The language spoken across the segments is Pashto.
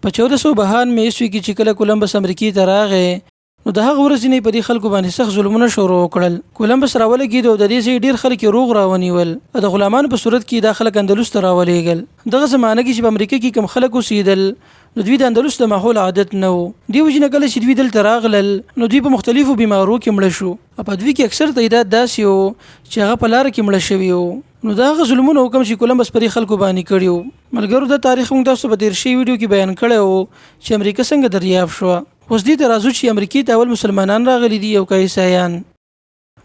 په 1492 مې اسوي کې چې کله کولمبس امریکای ته راغی نو د هغه ورځې نه په دې خلکو باندې سخت ظلمونه شروع کړل. کولمبس راولګید او د دې ځای ډیر خلک روغ راونیول. د غلامانو په صورت کې د خلک اندلس ته راولېګل. دغه زمانه کې چې په امریکا کې کم خلک اوسېدل نو دوی د اندلس د ماحول عادت نه وو. دی وجنه کله چې دوی دلته راغلل نو دوی په مختلفو بیمارو کې مړ شو. په دوی کې اکثر تعداد داسې وو چې هغه په لار کې مړ شوی وو. نو دا غ ظلمونه حکم چې کولمبس پرې خلکو باندې کړیو. ملګرو د تاریخ موږ تاسو په تیر شي ویډیو کې بیان کړو چې امریکا څنګه دریافت شو. اوس دې ته راځو چې امریکای ته اول مسلمانان راغلي دي او عیسایان.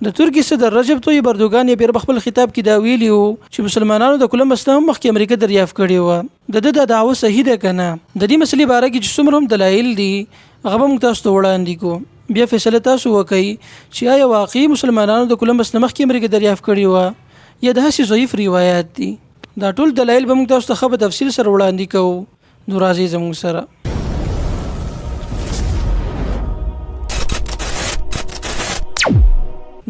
د ترکی صدر رجب طیب اردوغان یې په خپل خطاب کې دا ویلي وو چې مسلمانانو د کولمبس نه مخکې امریکا دریافت کړې و. د دعوه صحیح ده کنه. د دې مسلې باره کې چې څومره هم دلایل دي هغه موږ تاسو ته وړاندې کوو. بیا فیصله تاسو وکړئ چې آیا واقعي مسلمانانو د کولمبس نه مخکې امریکا دریافت کړې و یا د هسې ضعیف روایت دي. دا ټول دلایل به موږ تاسو ته په تفصیل سره وړاندې کوو. نو راځئ زموږ سره.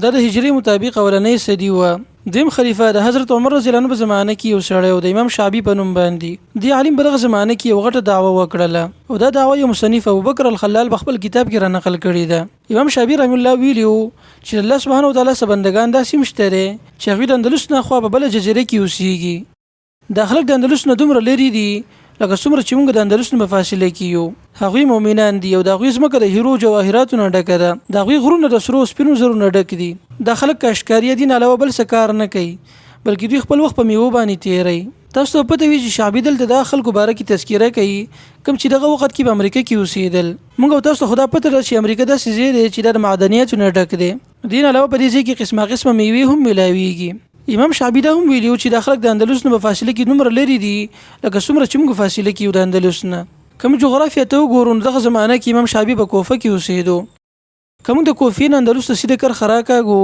دا د هجری مطابق اولنۍ صدی و. دیم خلیفہ د حضرت عمر رضی الله عنه په زمانه کې یو سړی او د امام شعبی په نوم باندې دی عالم په زمانه کې یو غټه دعوه وکړه او دا دعوه یو مصنف ابوبکر الخلال په خپل کتاب کې را نقل کړی ده. امام شعبی رحم الله ویلو چې الله سبحانه و تعالی سره بندگان داسې مشته چې هغه د اندلس نه خو په بل جزیره کې اوسېږي. د خلک د اندلس نه دومره لري دي لکه څومره چې موږ د اندلس نه فاصله کیو. هغوی مؤمنان دي او د هغوی ځمکه د هیرو جواهراتو نه ډکه ده. د هغوی غرونه د سرو سپینو زرو نه ډک دي. د خلک کاشکاري دي نه علاوه بل څه کار نه کوي بلکې دوی خپل وخت په میوه باندې تیری. تاسو ته پته وي چې شعبی دلته د خلکو باره کې تذکره کوي کوم چې دغه وخت کې په امریکا کې اوسېدل. موږ تاسو خدا پته ده چې امریکا داسې ځای دی چې د معدنیاتو نه ډک دی. دین علاوه په دې ځای کې قسمه میوې هم ملاويږي. امام شعبی دا هم ویلو چې د خلک د اندلس نه په فاصله کې دومره لري دي لکه څومره چې موږ فاصله کې یو د اندلس نه. کوم جغرافیه ته وګورو دغه زمانه کې امام شعبی په کوفه کې اوسېدو. کوم د کوفې نه اندلس ته سیده کر خراکاګو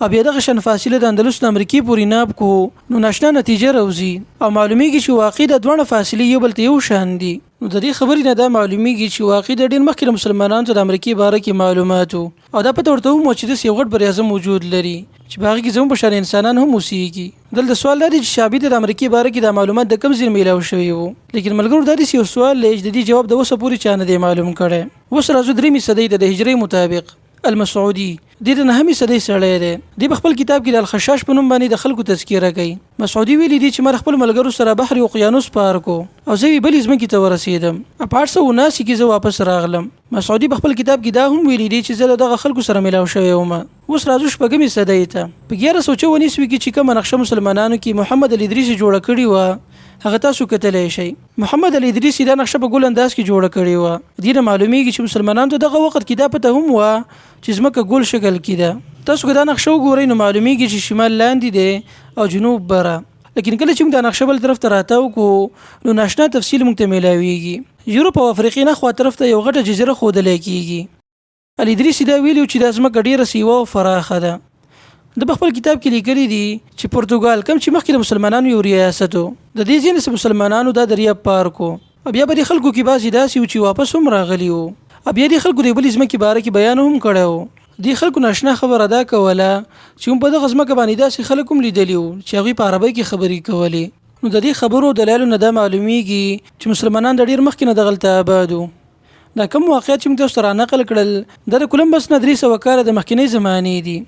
او بیا دغه شن فاصله د اندلس نه امریکای پورې ناب کو نو ناشنا نتیجه راوځي او معلومیږي چې واقع د دوه فاصله یو بل ته یو شان دي. نو د دې خبرې نه دا معلومیږي چې واقع د ډېر مخکې مسلمانانو ته د امریکای باره کې معلوماتو او دا پته ورته مو چې د یو غټ بریاضم موجود لري چې باغ کې زموږ بشر انسانان هم اوسېږي. دلته سوال لري چې شعبی د امریکای باره کې د معلومات د کم ځای میلاو شوی وو لیکن ملګرو دا یو سوال لږ د دې جواب د وسه پوری چانه دی معلوم کړي. وس راځو درې صدۍ د هجری مطابق المسعودي د نهمې صدۍ سړی دی. د خپل کتاب کې د الخشاش په نوم باندې د خلکو تذکره کوي. مسعودي ویلي دی چې مر خپل ملګرو سره بحر اوقیانوس پار کو او زه بلې ځمکې ته ورسېدم. په 1879 کې زه واپس راغلم. مسعودي په خپل کتاب کې دا هم ویلي دی چې زه دغه خلکو سره ملاو شوی وم. اوس راځو شپږمې صدۍ ته. په 1194 کې چې کوم نقشه مسلمانانو کې محمد الادریسی جوړ کړی و هغه تاسو کتلای شئ. محمد الادریسی دا نقشه په ګول انداز کې جوړ کړی و. دینه معلومیږي چې مسلمانانو ته دغه وخت کې دا پته هم و چې ځمکه ګول شکل کې ده. تاسو دا نقشه وګورئ نو معلومیږي چې شمال لاندې دی او جنوب بره. لیکن کله چې موږ د نقشه بل طرف ته راتاو کو نو ناشنا تفصیل موږ ته ملاويږي. یورپ او افریقا نه خوا طرف ته یو غټه جزیره خودل کېږي. الادریسی دا ویلو چې د ځمکه ډیره سیوه او فراخه ده. د خپل کتاب کې لیکلي دي چې پرتګال کوم چې مخکې د مسلمانانو یو ریاست و د دې ځینې مسلمانانو دا دریاب پار کو بیا به د خلکو کې بعضې داسې چې واپس هم راغلي وو. بیا د خلکو د بلې ځمکې باره کې بیان هم کړی و. د خلکو ناشنا خبره دا کوله چې په دغه ځمکه باندې داسې خلک هم لیدلي وو چې هغوی په عربۍ کې خبرې کولې. نو د دې خبرو دلایلو نه دا معلومیږي چې مسلمانان د ډېر مخکې نه دغلته آباد وو. دا کوم واقعیت چې موږ تاسو ته رانقل کړل د کولمبس نه 300 کاله د مخکینۍ زمانې دي.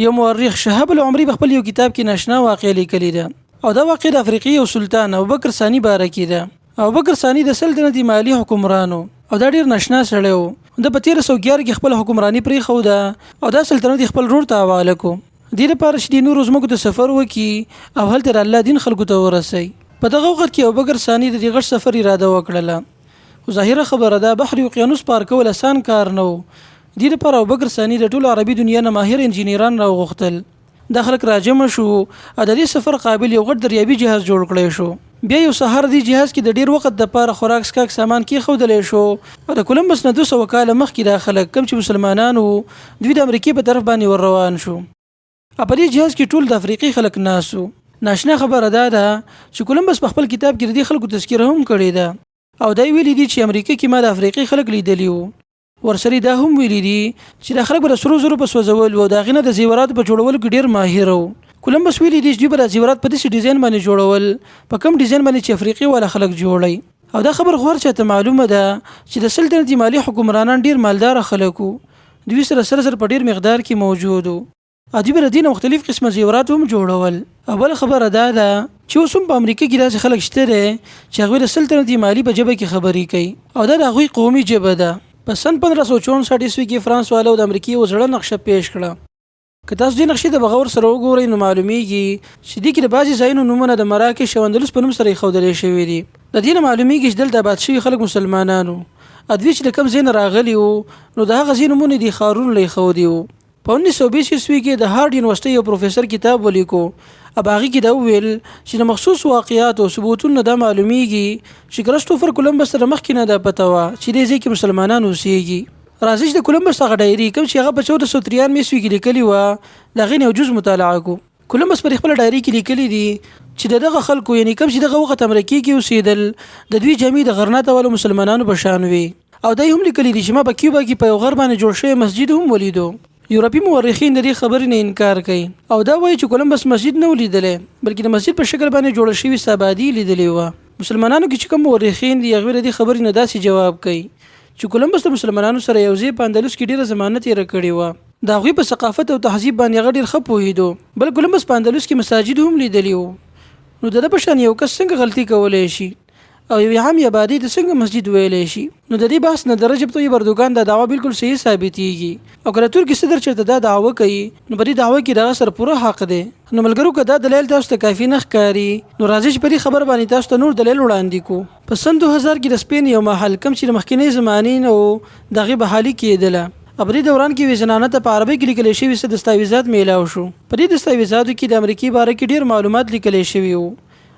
یو مورخ شهاب العمری په خپل یو کتاب کې ناشنا واقعه لیکلې ده او دا واقعه د افریقي او سلطان ابوبکر ثانی باره کې ده. ابوبکر ثانی د سلطنت مالی حکمرانو او دا ډیر ناشنا سړی و. د 1311 کې خپل حکمرانی پرې خو ده او دا سلطنت خپل رور ته حواله کو. د لپاره چې د نور زمکو ته سفر وکي او هلته د الله دین خلکو ته ورسي. په دغه وخت کې ابوبکر ثانی د غټ سفر اراده وکړه. ظاهره خبره ده بحر اوقیانوس پار کول آسان کار نه و. د لپاره ابوبکر ثانی د ټولو عربي دنیا نه ماهر انجینران راوغختل. د خلک راجم شو او د دې سفر قابل یو غټ دریابي جهاز جوړ کړی شو. بیا یو سهار دی جهاز کې د ډیر وخت د پاره خوراک سکاک سامان کې خودلې شو او د کولمبس نه 200 کاله مخکې د خلک کم چې مسلمانانو دوی د امریکای په طرف باندې ور روان شو. په دې جهاز کې ټول د افریقي خلک ناسو. ناشنا خبره ده چې کولمبس په خپل کتاب کې د خلکو تذکره هم کړې ده او دا ویلي دي چې امریکا کې ما د افریقي خلک لیدلی وو. ورسره دا هم ویلي دي چې د خلک پر سرو زرو په سوځول او دا غینه د زیورات په جوړولو کې ډیر ماهر وو. کولمبس ویلي دي چې دوی پر زیورات په دې ډیزاین باندې جوړول په کوم ډیزاین باندې چې افریقي ولا خلک جوړي او دا خبر خور چاته معلومه ده چې د سلطنتي مالی حکمرانان ډیر مالدار خلکو دوی سره په ډیر مقدار کې موجود وو ادي بر دین مختلف قسمه زیورات هم جوړول. اول خبره دا ده چې اوس په امریکا کې داسې خلک شته چې هغه د سلطنتي مالی په جبه کې خبرې کوي او دا د هغوی قومي جبه ده. په سن 1564 عیسوي کې فرانس والو د امریکای وزړه نقشه پیش کړه. که تاسو دې نقشې د بغور سره وګورئ نو معلومیږي چې دې کې د بعضي ځایونو نومونه د مراکش او اندلس په نوم سره ښودلې شوي دي. د دې نه معلومیږي چې دلته آباد شوي خلک مسلمانانو ادوی چې د کوم ځای نه راغلي وو نو د هغه ځای نومونه دي ښارونه له ایښودي وو. په 1920 عیسوي کې د هارډ یونیورسيټي یو پروفیسور کتاب ولیکو اباغي کې دا ویل چې د مخصوص واقعیات او ثبوتونو دا معلومیږي چې کرستوفر کولمبس سره مخکې نه دا پته وه چې دې ځای کې مسلمانان اوسېږي. راځي چې د کولمبس هغه ډایري کوم چې هغه په 1493 عیسوي کې لیکلي وه د هغې نه یو جز مطالعه کو. کولمبس پر خپل ډایري کې لیکلي دي چې دغه خلکو یعنی کوم چې دغه وخت امریکا کې اوسېدل د دوی جامع د غرناطه والو مسلمانانو په شان وي او دای هم لیکلي دي چې ما په کیوبا کې په یو غر باندې جوړ شوی مسجد هم ولیدو. یورپی مورخین د دې خبرې نه انکار کوي او دا وایي چې کولمبس مسجد نه ولیدلې بلکې د مسجد په شکل باندې جوړ شوی سابادي لیدلې و. مسلمانانو کې چې کوم مورخین دي هغه د دې خبرې نه داسې جواب کوي چې کولمبس د مسلمانانو سره یو ځای په اندلس کې ډیره زمانه تیر کړې و. دا غوی په ثقافت او تهذیب باندې هغه ډیر ښه پوهیدو بل کولمبس په اندلس کې مساجد هم لیدلی وو. نو د په شان یو کس څنګه غلطي کولای شي او یو عام آبادی د څنګه مسجد ویلې شي؟ نو د دې بحث نه د رجب طیب اردوغان دا دعوه بالکل صحیح ثابتېږي او کله ترکی صدر چرته دا دعوه کوي نو په دې دعوه کې دغه سره پوره حق دی. نو ملګرو که دا دلیل تاسو ته کافي نه ښکاري نو راځي چې په دې خبر باندې تاسو ته نور دلیل وړاندې کو. په سن 2000 کې د سپین یو محل کم چې د مخکینی زمانې نو دغه بحالي کېدله په دې دوران کې وزنانه ته په عربي کې لیکل شوی څه دستاویزات میلاو شو. په دې دستاویزاتو کې د امریکای باره کې ډیر معلومات لیکل شوی وو.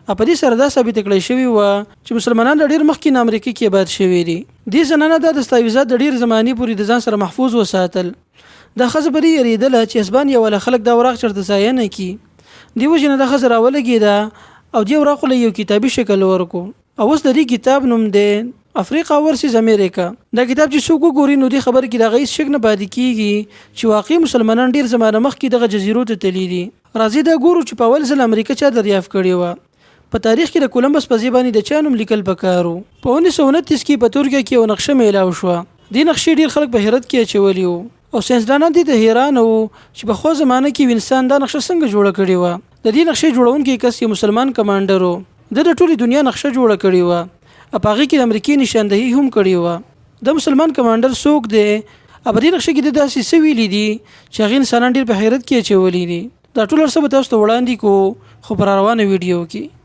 په دې سره دا ثابت کړی شوی و چې مسلمانان ډیر مخکې د امریکا کې آباد شوي دي. دې زنانه د دستاویزات د ډیر زماني پورې د ځان سره محفوظ وساتل. دا ښځه پرې یریدله چې اسبانیا ولا خلک دا وراق چرته ځای نه کی. دی وجنه د ښځه راولګېده او دی وراق له یو کتابي شکل ورکو او اوس د دې کتاب نوم دی افریقا ورسز امریکا. دا کتاب چې څوک وګوري نو دې خبر کې د غیس شک نه پاتې کیږي چې واقعي مسلمانان ډیر زمانه مخکې دغه جزیرو ته تللی دي. راځي دا ګورو چې په اول ځل امریکا چا دریافت کړی و. په تاریخ کې د کولمبس په ځای باندې د چا نوم لیکل پکارو. په 1929 کې په ترکیه کې یو نقشه میلاو شوه. دې نقشې ډیر خلک په حیرت کې اچولي وو او ساینسدانان دې ته حیران وو چې په خو زمانه کې انسان دا نقشه څنګه جوړه کړې و. د دې نقشې جوړونکی کس یو مسلمان کمانډر و. د ټولې دنیا نقشه جوړه کړې و. په هغه کې د امریکای نشاندهي هم کړې و. د مسلمان کمانډر څوک دی؟ په دې نقشه کې د داسې څه ویلي دي چې هغه انسانان ډیر په حیرت کې اچولي دي. دا ټول څه به تاسو ته وړاندې کو خو پر روانه ویډیو کې